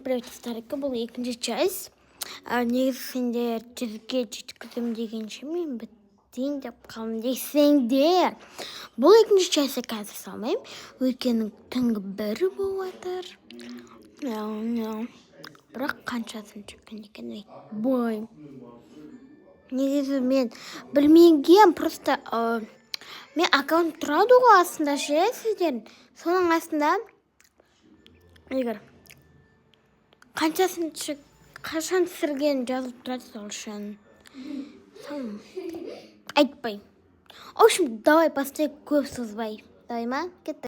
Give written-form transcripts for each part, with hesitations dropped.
привет, старика, бұл екінші часть. Негізінде жерге жеткізім деген шемен біттейін деп қалым десеңдер. Бұл екінші частьті қазір салмайым. Өйткені түнгі 1 болып жатыр. Бірақ қаншасын шыққан екен бой. Негізі мен білмеген, просто мен аккаунт тұрады ғой астында ше сіздердің. Соның астында егер қашан түсірген жазылып тұрады сол үшін. Айтпай. В общем, давай поставим көп созбай. Давай ма? Кетті.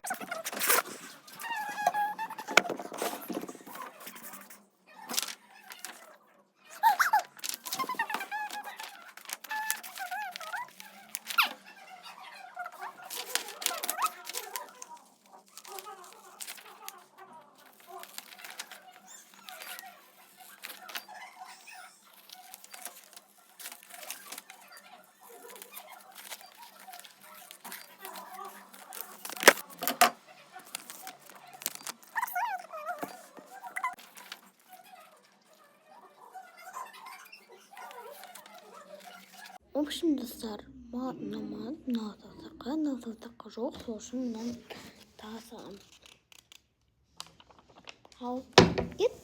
В общем, достар, маған назарқа жоқ, сол үшін мынаны тасам. Ал, кетті.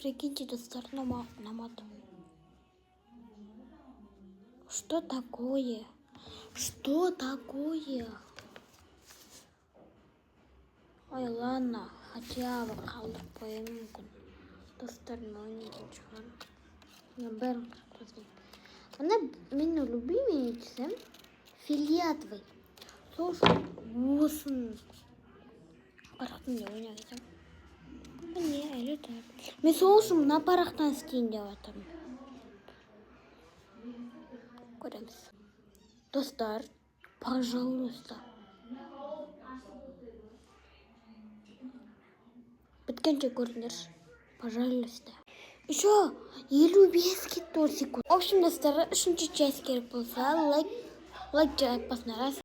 Прикиньте, достар, намат. Что такое? Что такое? Ой, ладно, хотя бы қалдырып қояйын мүмкін. Достардың ойнайтын шығар. Мен бәрін қырып. Ана менің любимый етсем фиолетовый. Сол үшін осын парақтан деп ойнап кетем. Не, әлі тұр. Мен сол үшін мына парақтан істейін деп жатырмын. Көреміз. Достар, пожалуйста. Біткенше көріңдерші. Пожалуйста. Еще 55 кетті секунд. В общем, достар, үшінші часть керек болса, лайк жайып басыңдар.